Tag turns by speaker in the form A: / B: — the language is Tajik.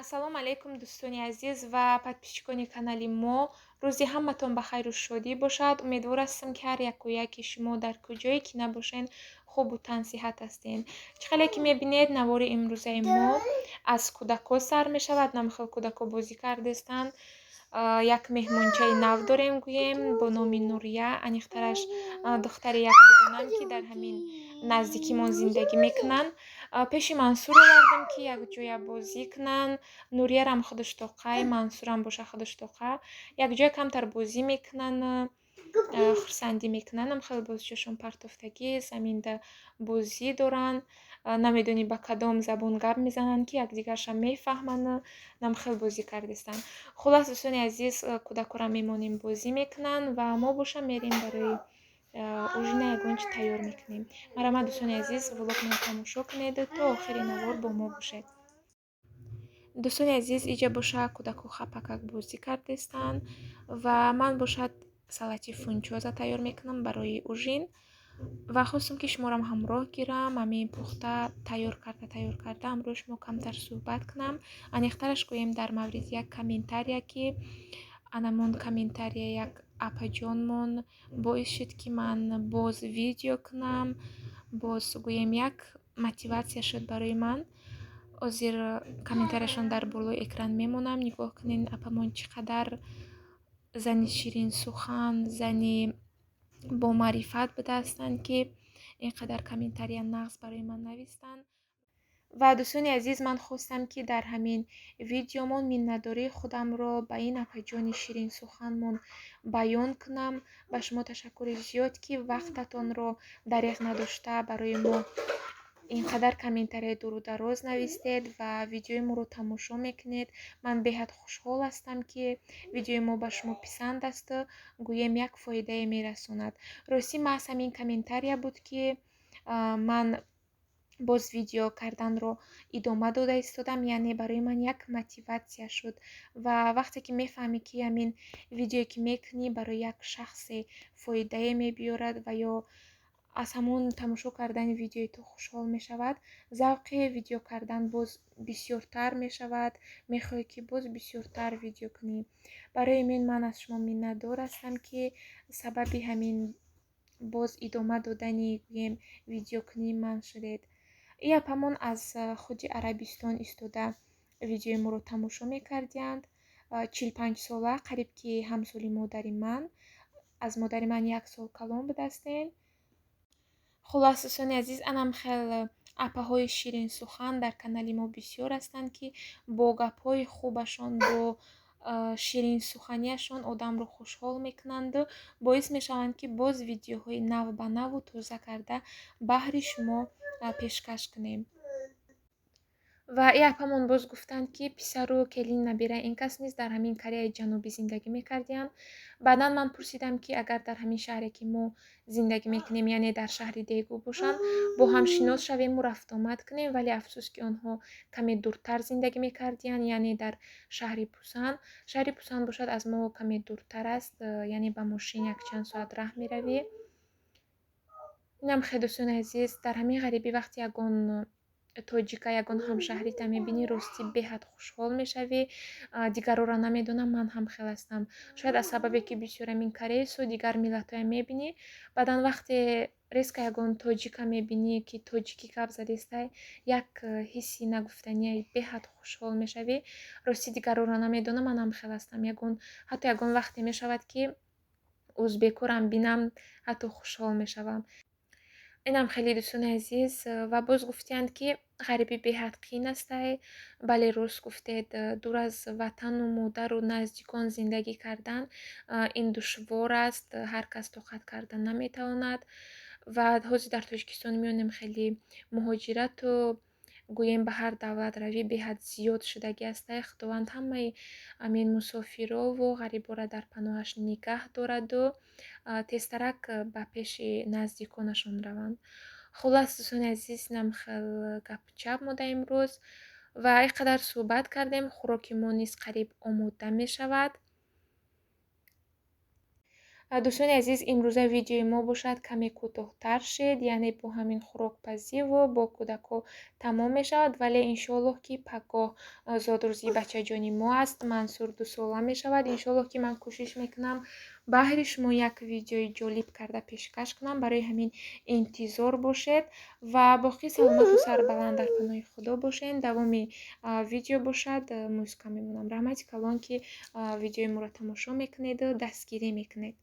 A: ассалому алайкум дӯстони азиз ва подписчикони канали мо. Рӯзи ҳаматон ба хайру шодӣ бошад. Умедвор ҳастам ки ҳар яку яки шумо дар куҷое ки набошен хубу тансиҳат ҳастен. Чӣ хеле ки мебинед навори имрӯзаи мо аз кӯдако сар мешавад. Намхел кӯдако бозӣ кардестанд. Як меҳмончаи нав дорем гӯем бо номи Нурия. Аниқтараш духтари як дугонам ки дар ҳамин наздикимон зиндагӣ мекунанд. Пеши Мансур овардам ки якҷоя бозӣ кунанд. Нуриярам худаш тоқа, Мансурам боша худаш тоқа. Якҷоя камтар бозӣ мекунанд, хурсандӣ мекунанд. Намхел бозиҷошон партофтагӣ, заминда бозӣ доранд. Намедонӣ ба кадом забон гап мезананд ки якдигарашам мефаҳманд. Намхел бозӣ кардестанд. Хулос дӯстони азиз, кӯдакорам мемонем бозӣ мекунанд ва мо боша мерем барои ужина ягон чи тайёр мекунем. Марҳамат дӯстони азиз, влогро тамошо кунед то охири навор бо мо бошед. дӯстони азиз, иҷа боша кӯдако хапакак бозӣ кардестанд ва ман бошад салати фунчоза тайёр мекунам барои ужин ва хостам ки шуморам ҳамроҳ гирам. Ҳамин пухта тайёр карда амрӯз шумо камтар суҳбат кунам. Аниқтараш гӯем дар мавриди як комментария ки анамон комментария як апаҷонмон боис шуд ки ман боз видео кунам. Боз гӯем як мотиватсия шуд барои ман. ҳозир комментарияшон дар болои экран мемонам. Нигоҳ кунед апамон чӣ қадар зани ширинсухан, зани бо маърифат будаастанд ки ин қадар комментария нағз барои ман навистанд. ва дӯстони азиз, ман хостам ки дар ҳамин видеомон миннатдории худамро ба ин апаҷони ширинсуханмон баён кунам. Ба шумо ташаккури зиёд ки вақтатонро дариғ надошта барои мо ин қадар комментарияи дуру дароз навистед ва видеои моро тамошо мекунед. Ман беҳад хушҳол ҳастам ки видеои мо ба шумо писанд асту гӯем як фоидае мерасонад. Рости маҳз ҳамин комментария буд ки ман боз видео карданро идома дода истодам, яъне барои ман як мотиватсия шуд. Ва вақте ки мефаҳмӣ ки ҳамин видеое ки мекунӣ барои як шахсе фоидае мебиёрад ва ё аз ҳамон тамошо кардани видеои ту хушҳол мешавад, завқи видео кардан боз бисёртар мешавад. Мехоҳӣ ки боз бисёртар видео кунӣ. Барои ҳамин ман аз шумо миннатдор ҳастам ки сабаби ҳамин боз идома додани гӯем видеокунӣ ман шудед. И апамон аз худи Арабистон истода видеои моро тамошо мекардиянд. 45 сола, қариб ки ҳамсоли модари ман. Аз модари ман 1 сол калон будастен. хулос дӯстони азиз, анам хел апаҳои ширинсухан дар канали мо бисёр ҳастанд ки бо гапҳои хубашон, бо ширинсуханиашон одамро хушҳол мекунанду боис мешаванд ки боз видеоҳои нав ба наву тоза карда баҳри шумо пешкаш кунем. ва и апамон боз гуфтанд ки писару келин набира ин кас низ дар ҳамин Кореяи Ҷанубӣ зиндагӣ мекардиянд. Баъдан ман пурсидам ки агар дар ҳамин шаҳре ки мо зиндагӣ мекунем, яъне дар шаҳри Дегу бошанд, бо ҳам шинос шавему рафтуомад кунем, вале афсӯс ки онҳо каме дуртар зиндагӣ мекардиянд, яъне дар шаҳри Пусан. Шаҳри Пусан бошад аз мо каме дуртар аст, яъне ба мошин якчанд соат раҳ меравӣ. Инам хеле дӯстони азиз, дар ҳамин ғарибӣ вақти ягон тоҷика, ягон ҳамшаҳрита мебинӣ, ростӣ беҳад хушҳол мешавӣ. Дигарора намедонам, ман ҳам хел ҳастам. Шояд аз сабабе ки бисёр ҳамин кореису дигар миллатҳоям мебинӣ, баъдан вақте резка ягон тоҷика мебинӣ ки тоҷикӣ гап задестай, як ҳисси нагуфтанияи беҳад хушҳол мешавӣ. Ростӣ дигарора намедонам, ман ҳам хел ҳастам. Ҳатто ягон вақте мешавад ки ӯзбекорам бинам, ҳатто хушҳол мешавам. Инам хеле дӯстони азиз, ва боз гуфтиянд ки ғарибӣ беҳад қиин астай. Бале рост гуфтед, дур аз ватану модару наздикон зиндагӣ кардан ин душвор аст. Ҳар кас тоқат карда наметавонад. Ва ҳозир дар Тоҷикистон меёнем хеле муҳоҷирату гӯем ба ҳар давлатравӣ беҳад зиёд шудагӣ астай. Худованд ҳамаи амин мусофирову ғарибора дар паноҳаш нигаҳ дораду тезтарак ба пеши наздиконашон раванд. Хулос дӯстони азиз, инам хел гапчап мода имрӯз ва ин қадар суҳбат кардем. Хӯроки мо низ қариб омода мешавад. дӯстони азиз, имрӯза видеои мо бошад каме кӯтоҳтар шед, яъне бо ҳамин хӯрокпазиву бо кӯдако тамом мешавад, вале иншоаллоҳ ки пакгоҳ зодрӯзии бачаҷони мо аст. Мансур 2 сола мешавад. Иншоаллоҳ ки ман кӯшиш мекунам баҳри шумо як видеои ҷолиб карда пешкаш кунам. Барои ҳамин интизор бошед ва боқӣ саломату сарбаланд дар паноҳи худо бошед. Давоми видео бошад, мӯйска мемонам. Раҳмати калон ки видеои моро тамошо мекунеду дастгирӣ мекунед.